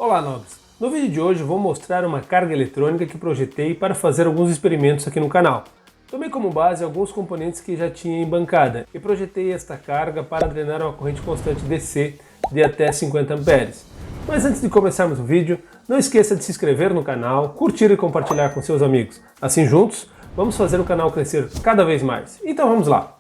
Olá, nobres! No vídeo de hoje vou mostrar uma carga eletrônica que projetei para fazer alguns experimentos aqui no canal. Tomei como base alguns componentes que já tinha em bancada e projetei esta carga para drenar uma corrente constante DC de até 50 amperes. Mas antes de começarmos o vídeo, não esqueça de se inscrever no canal, curtir e compartilhar com seus amigos. Assim juntos, vamos fazer o canal crescer cada vez mais. Então vamos lá!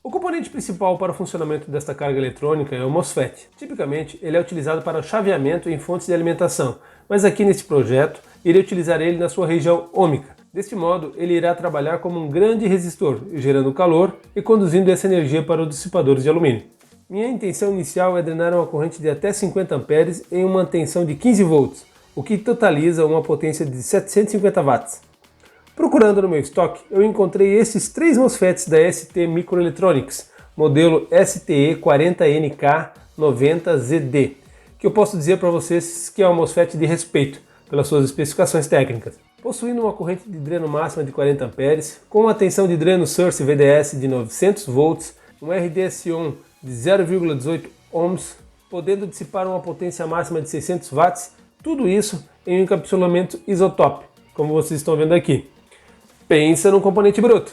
O componente principal para o funcionamento desta carga eletrônica é o MOSFET. Tipicamente, ele é utilizado para chaveamento em fontes de alimentação, mas aqui neste projeto, irei utilizar ele na sua região ôhmica. Deste modo, ele irá trabalhar como um grande resistor, gerando calor e conduzindo essa energia para os dissipadores de alumínio. Minha intenção inicial é drenar uma corrente de até 50 amperes em uma tensão de 15 volts, o que totaliza uma potência de 750 watts. Procurando no meu estoque, eu encontrei esses três MOSFETs da ST Microelectronics, modelo STE40NK90ZD, que eu posso dizer para vocês que é um MOSFET de respeito, pelas suas especificações técnicas. Possuindo uma corrente de dreno máxima de 40 amperes, com uma tensão de dreno Source VDS de 900 volts, um RDS-on de 0,18 ohms, podendo dissipar uma potência máxima de 600 watts, tudo isso em um encapsulamento isotop, como vocês estão vendo aqui. Pensa num componente bruto.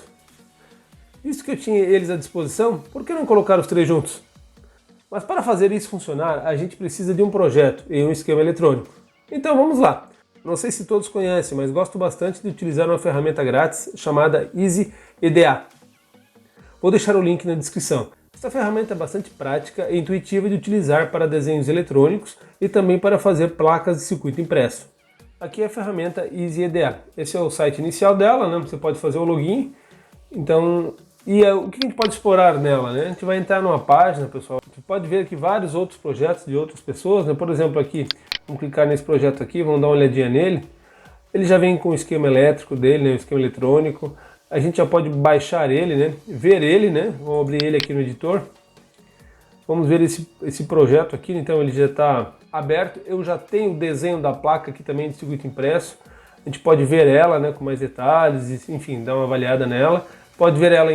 Visto que eu tinha eles à disposição, por que não colocar os três juntos? Mas para fazer isso funcionar, a gente precisa de um projeto e um esquema eletrônico. Então vamos lá. Não sei se todos conhecem, mas gosto bastante de utilizar uma ferramenta grátis chamada EasyEDA. Vou deixar o link na descrição. Esta ferramenta é bastante prática e intuitiva de utilizar para desenhos eletrônicos e também para fazer placas de circuito impresso. Aqui é a ferramenta EasyEDA. Esse é o site inicial dela, né? Você pode fazer o login. Então, o que a gente pode explorar nela, né? A gente vai entrar numa página, pessoal. A gente pode ver aqui vários outros projetos de outras pessoas, né? Por exemplo, aqui, vamos clicar nesse projeto aqui, vamos dar uma olhadinha nele. Ele já vem com o esquema elétrico dele, né? O esquema eletrônico. A gente já pode baixar ele, né? Ver ele, né? Vamos abrir ele aqui no editor. Vamos ver esse projeto aqui, então ele já está aberto. Eu já tenho o desenho da placa aqui também de circuito impresso. A gente pode ver ela, né, com mais detalhes, enfim, dar uma avaliada nela. Pode ver ela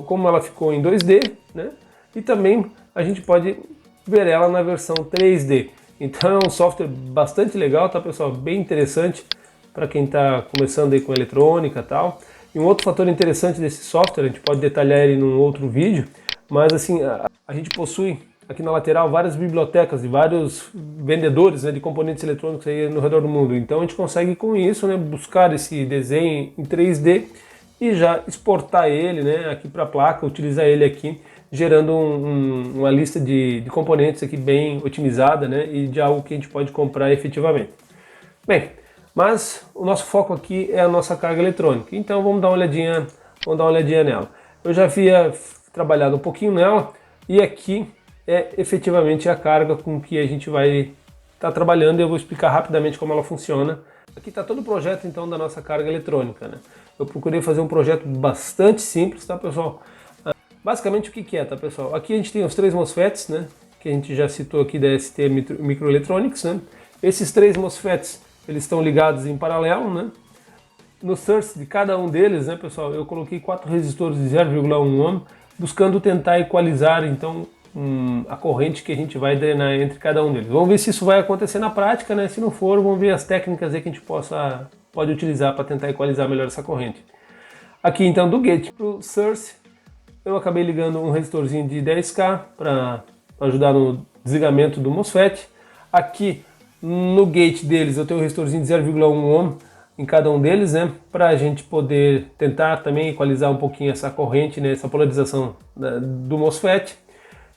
como ela ficou em 2D, né? E também a gente pode ver ela na versão 3D. Então é um software bastante legal, tá, pessoal? Bem interessante para quem está começando aí com eletrônica e tal. E um outro fator interessante desse software, a gente pode detalhar ele num outro vídeo, mas assim, a gente possui aqui na lateral várias bibliotecas de vários vendedores, né, de componentes eletrônicos aí no redor do mundo. Então a gente consegue com isso, né, buscar esse desenho em 3D e já exportar ele, né, aqui para a placa, utilizar ele aqui, gerando uma lista de componentes aqui bem otimizada, né, e de algo que a gente pode comprar efetivamente. Bem, mas o nosso foco aqui é a nossa carga eletrônica. Então vamos dar uma olhadinha nela. Eu já havia trabalhado um pouquinho nela e aqui é efetivamente a carga com que a gente vai estar trabalhando e eu vou explicar rapidamente como ela funciona. Aqui está todo o projeto então da nossa carga eletrônica, né? Eu procurei fazer um projeto bastante simples, tá, pessoal? Basicamente o que é, tá, pessoal? Aqui a gente tem os três MOSFETs, né? Que a gente já citou aqui da ST Microelectronics, né? Esses três MOSFETs, eles estão ligados em paralelo, né? No source de cada um deles, né, pessoal, eu coloquei 4 resistores de 0,1 ohm, buscando tentar equalizar então a corrente que a gente vai drenar entre cada um deles. Vamos ver se isso vai acontecer na prática, né? Se não for, vamos ver as técnicas aí que a gente pode utilizar para tentar equalizar melhor essa corrente. Aqui então do gate para o source, eu acabei ligando um resistorzinho de 10K para ajudar no desligamento do MOSFET. Aqui no gate deles eu tenho um resistorzinho de 0,1 ohm em cada um deles, né, para a gente poder tentar também equalizar um pouquinho essa corrente, né, essa polarização do MOSFET.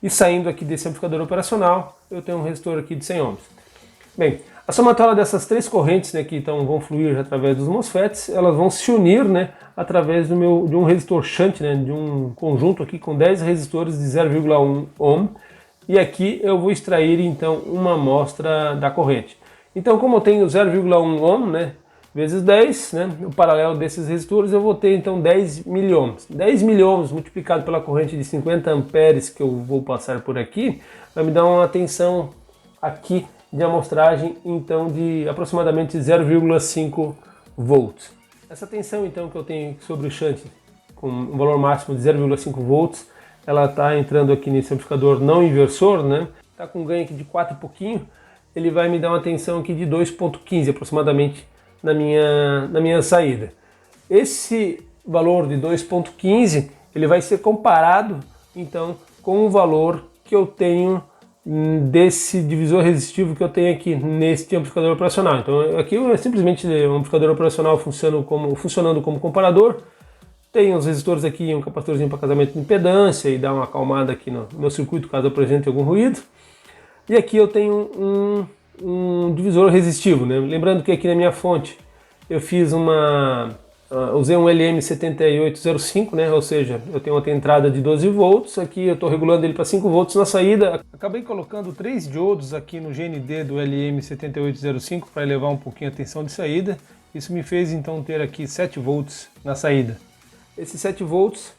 E saindo aqui desse amplificador operacional, eu tenho um resistor aqui de 100 ohms. Bem, a somatória dessas três correntes, né, que então vão fluir através dos MOSFETs, elas vão se unir, né, através de um resistor shunt, né, de um conjunto aqui com 10 resistores de 0,1 ohm. E aqui eu vou extrair então uma amostra da corrente. Então, como eu tenho 0,1 ohm, né, vezes 10, né, no paralelo desses resistores eu vou ter então 10 miliohms. 10 miliohms multiplicado pela corrente de 50 amperes que eu vou passar por aqui, vai me dar uma tensão aqui de amostragem então de aproximadamente 0,5 volts. Essa tensão então que eu tenho sobre o shunt com um valor máximo de 0,5 volts ela está entrando aqui nesse amplificador não inversor, né? Está com um ganho aqui de 4 e pouquinho, ele vai me dar uma tensão aqui de 2,15 aproximadamente na minha saída. Esse valor de 2,15 ele vai ser comparado então com o valor que eu tenho desse divisor resistivo que eu tenho aqui neste amplificador operacional. Então aqui é simplesmente um amplificador operacional funcionando como comparador. Tem os resistores aqui, um capacitorzinho para casamento de impedância e dar uma acalmada aqui no meu circuito caso apresente algum ruído. E aqui eu tenho um divisor resistivo, né? Lembrando que aqui na minha fonte eu fiz usei um LM7805, né? Ou seja, eu tenho uma entrada de 12 volts, aqui eu estou regulando ele para 5 volts na saída. Acabei colocando 3 diodos aqui no GND do LM7805 para elevar um pouquinho a tensão de saída. Isso me fez então ter aqui 7 volts na saída. Esses 7 volts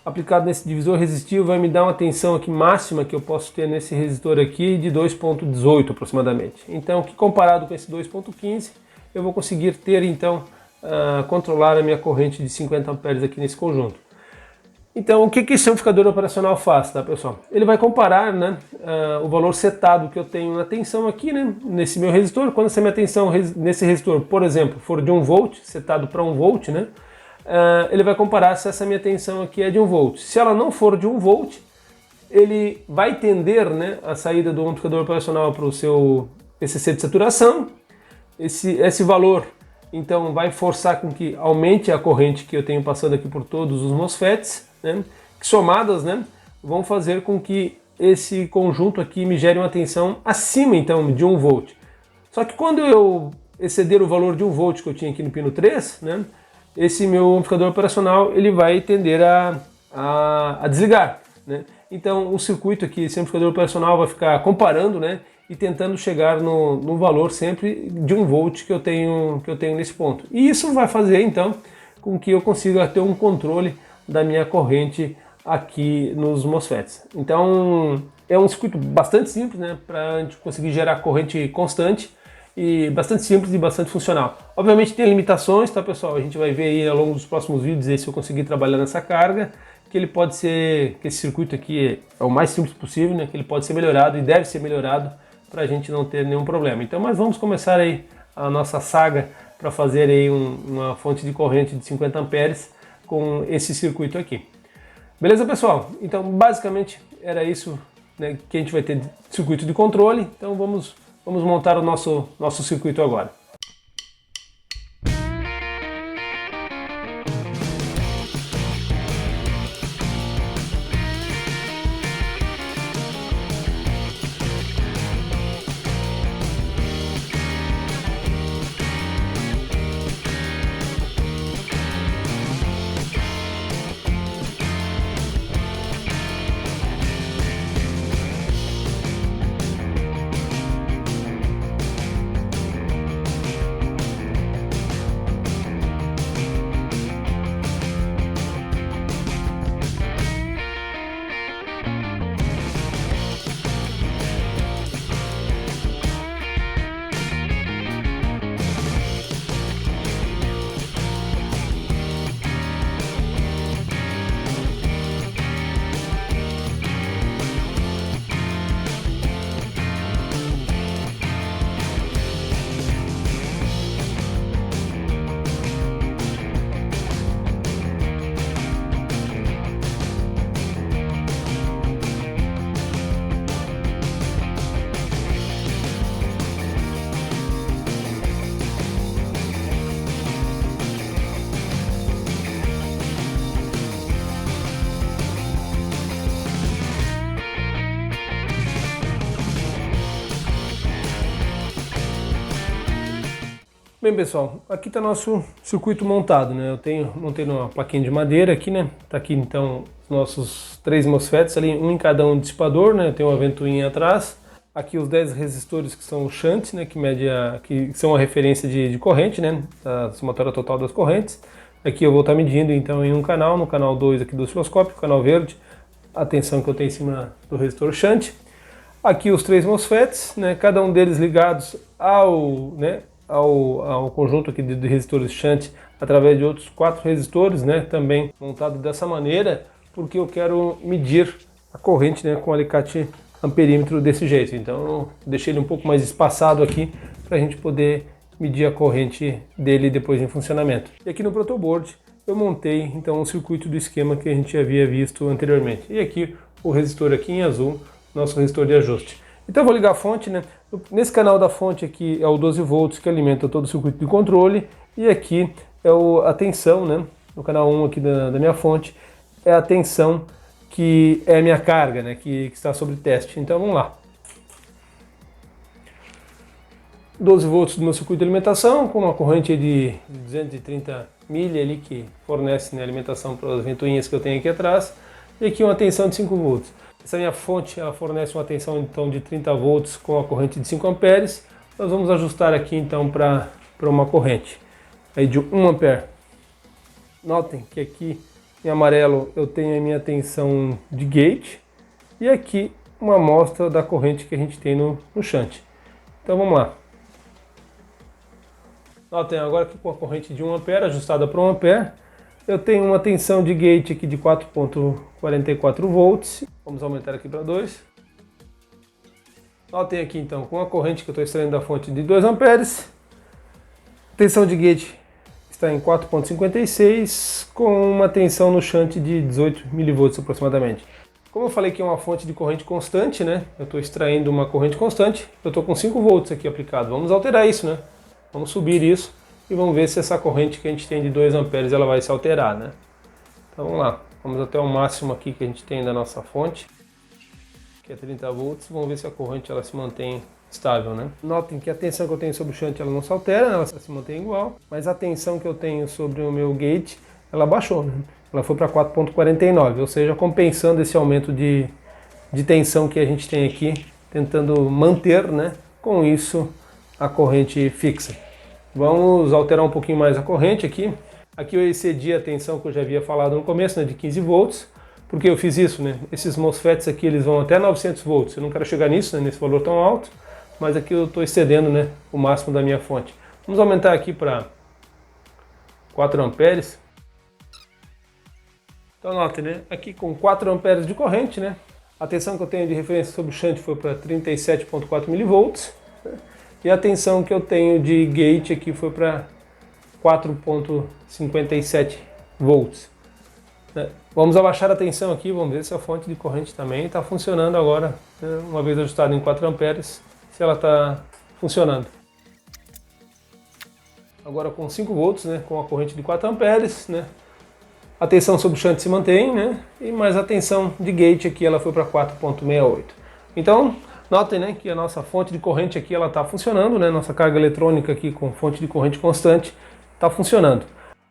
aplicado nesse divisor resistivo vai me dar uma tensão aqui máxima que eu posso ter nesse resistor aqui de 2,18 aproximadamente. Então, que comparado com esse 2,15, eu vou conseguir ter então controlar a minha corrente de 50 amperes aqui nesse conjunto. Então, o que esse amplificador operacional faz, tá, pessoal? Ele vai comparar, né, o valor setado que eu tenho na tensão aqui, né, nesse meu resistor. Quando essa minha tensão nesse resistor, por exemplo, for de 1 volt, setado para 1 volt, né, ele vai comparar se essa minha tensão aqui é de 1 volt. Se ela não for de 1 volt, ele vai tender, né, a saída do amplificador operacional para o seu PCC de saturação. Esse valor, então, vai forçar com que aumente a corrente que eu tenho passando aqui por todos os MOSFETs, né, que somadas, né, vão fazer com que esse conjunto aqui me gere uma tensão acima, então, de 1 volt. Só que quando eu exceder o valor de 1 volt que eu tinha aqui no pino 3, né, esse meu amplificador operacional ele vai tender a desligar, né? Então o circuito aqui, esse amplificador operacional vai ficar comparando, né, e tentando chegar no valor sempre de 1 volt que eu tenho nesse ponto. E isso vai fazer então com que eu consiga ter um controle da minha corrente aqui nos MOSFETs. Então é um circuito bastante simples, né, para a gente conseguir gerar corrente constante. E bastante simples e bastante funcional. Obviamente tem limitações, tá, pessoal? A gente vai ver aí ao longo dos próximos vídeos aí se eu conseguir trabalhar nessa carga, que ele pode ser, que esse circuito aqui é o mais simples possível, né? Que ele pode ser melhorado e deve ser melhorado para a gente não ter nenhum problema. Então, mas vamos começar aí a nossa saga para fazer aí uma fonte de corrente de 50 amperes com esse circuito aqui. Beleza, pessoal? Então, basicamente era isso, né, que a gente vai ter de circuito de controle. Então vamos montar o nosso circuito agora. Bem, pessoal, aqui está nosso circuito montado, né? Eu montei numa plaquinha de madeira aqui, né? Tá aqui então os nossos 3 MOSFETs ali, um em cada um dissipador, né? Eu tenho uma ventoinha atrás. Aqui os 10 resistores que são o shunt, né? Que são a referência de corrente, né? Da somatória total das correntes. Aqui eu vou estar medindo então em um canal, no canal 2 aqui do osciloscópio, canal verde, a tensão que eu tenho em cima do resistor shunt. Aqui os 3 MOSFETs, né? Cada um deles ligados ao conjunto aqui de resistores shunt através de outros 4 resistores, né, também montado dessa maneira, porque eu quero medir a corrente, né, com o alicate amperímetro desse jeito. Então eu deixei ele um pouco mais espaçado aqui para a gente poder medir a corrente dele depois em funcionamento. E aqui no protoboard eu montei então o circuito do esquema que a gente havia visto anteriormente. E aqui o resistor aqui em azul, nosso resistor de ajuste. Então eu vou ligar a fonte, né? Nesse canal da fonte aqui é o 12 volts que alimenta todo o circuito de controle, e aqui é a tensão, né? No canal 1 aqui da minha fonte é a tensão que é a minha carga, né? Que está sobre teste. Então vamos lá. 12 volts do meu circuito de alimentação, com uma corrente de 230 mili ali que fornece, né, alimentação para as ventoinhas que eu tenho aqui atrás, e aqui uma tensão de 5 volts. Essa minha fonte ela fornece uma tensão então de 30 volts com a corrente de 5 amperes. Nós vamos ajustar aqui então para uma corrente aí de 1 ampere. Notem que aqui em amarelo eu tenho a minha tensão de gate e aqui uma amostra da corrente que a gente tem no shunt. Então vamos lá. Notem agora que com a corrente de 1 ampere ajustada para 1 ampere, eu tenho uma tensão de gate aqui de 4.44 volts. Vamos aumentar aqui para 2. Notem aqui então, com a corrente que eu estou extraindo da fonte de 2 amperes, tensão de gate está em 4.56, com uma tensão no shunt de 18 milivolts aproximadamente. Como eu falei que é uma fonte de corrente constante, né? Eu estou extraindo uma corrente constante, eu estou com 5 volts aqui aplicado. Vamos alterar isso, né? Vamos subir isso e vamos ver se essa corrente que a gente tem de 2 amperes ela vai se alterar, né? Então vamos lá, vamos até o máximo aqui que a gente tem da nossa fonte, que é 30 volts, vamos ver se a corrente ela se mantém estável, né? Notem que a tensão que eu tenho sobre o shunt ela não se altera, ela se mantém igual, mas a tensão que eu tenho sobre o meu gate, ela baixou, né? Ela foi para 4.49, ou seja, compensando esse aumento de tensão que a gente tem aqui, tentando manter, né, com isso a corrente fixa. Vamos alterar um pouquinho mais a corrente aqui. Aqui eu excedi a tensão que eu já havia falado no começo, né, de 15 volts. Por que eu fiz isso, né? Esses MOSFETs aqui eles vão até 900 volts. Eu não quero chegar nisso, né, nesse valor tão alto, mas aqui eu estou excedendo, né, o máximo da minha fonte. Vamos aumentar aqui para 4 amperes. Então notem, né, aqui com 4 amperes de corrente, né, a tensão que eu tenho de referência sobre o shunt foi para 37.4 milivolts. E a tensão que eu tenho de gate aqui foi para 4.57 volts. Vamos abaixar a tensão aqui, vamos ver se a fonte de corrente também está funcionando agora, né? Uma vez ajustada em 4 amperes, se ela está funcionando. Agora com 5 volts, né, com a corrente de 4 amperes, né, a tensão sobre o shunt se mantém, né, e mais a tensão de gate aqui ela foi para 4.68. Então, notem, né, que a nossa fonte de corrente aqui ela está funcionando, né, nossa carga eletrônica aqui com fonte de corrente constante está funcionando.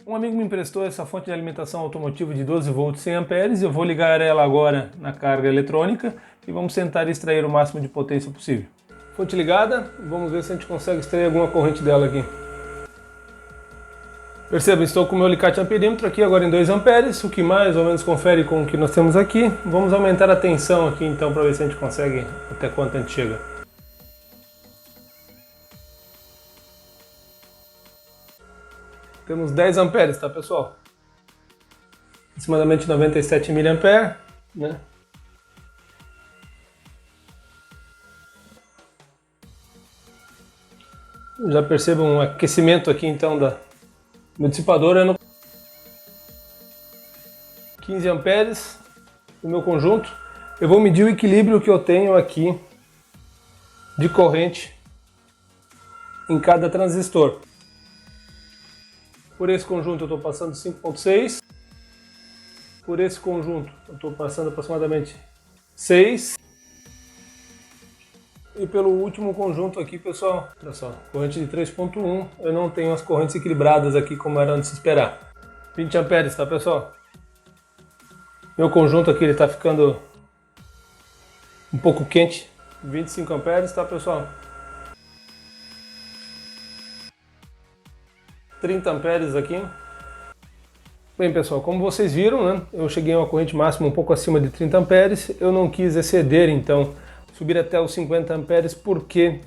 Um amigo me emprestou essa fonte de alimentação automotiva de 12 volts 100 amperes, eu vou ligar ela agora na carga eletrônica e vamos tentar extrair o máximo de potência possível. Fonte ligada, vamos ver se a gente consegue extrair alguma corrente dela aqui. Perceba, estou com o meu alicate amperímetro aqui agora em 2 amperes, o que mais ou menos confere com o que nós temos aqui. Vamos aumentar a tensão aqui então para ver se a gente consegue até quanto a gente chega. Temos 10 amperes, tá pessoal? Aproximadamente 97 mA, né? Já percebam um aquecimento aqui então meu dissipador é no 15 amperes do meu conjunto. Eu vou medir o equilíbrio que eu tenho aqui de corrente em cada transistor. Por esse conjunto eu estou passando 5.6. Por esse conjunto eu estou passando aproximadamente 6. E pelo último conjunto aqui, pessoal, olha só, corrente de 3.1, eu não tenho as correntes equilibradas aqui como era de se esperar. 20 amperes, tá pessoal? Meu conjunto aqui ele está ficando um pouco quente. 25 amperes, tá pessoal? 30 amperes aqui. Bem pessoal, como vocês viram, né, eu cheguei a uma corrente máxima um pouco acima de 30 amperes. Eu não quis exceder, então, subir até os 50 amperes porque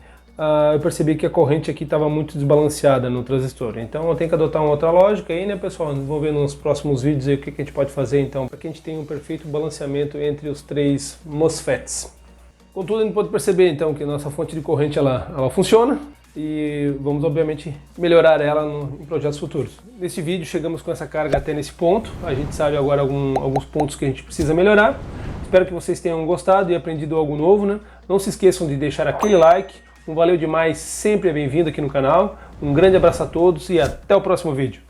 eu percebi que a corrente aqui estava muito desbalanceada no transistor. Então eu tenho que adotar uma outra lógica aí, né, pessoal? Vamos ver nos próximos vídeos aí o que a gente pode fazer então para que a gente tenha um perfeito balanceamento entre os 3 MOSFETs. Contudo, a gente pode perceber então que nossa fonte de corrente ela funciona e vamos obviamente melhorar ela em projetos futuros. Nesse vídeo chegamos com essa carga até nesse ponto, a gente sabe agora alguns pontos que a gente precisa melhorar. Espero que vocês tenham gostado e aprendido algo novo, né? Não se esqueçam de deixar aquele like. Um valeu demais, sempre é bem-vindo aqui no canal. Um grande abraço a todos e até o próximo vídeo.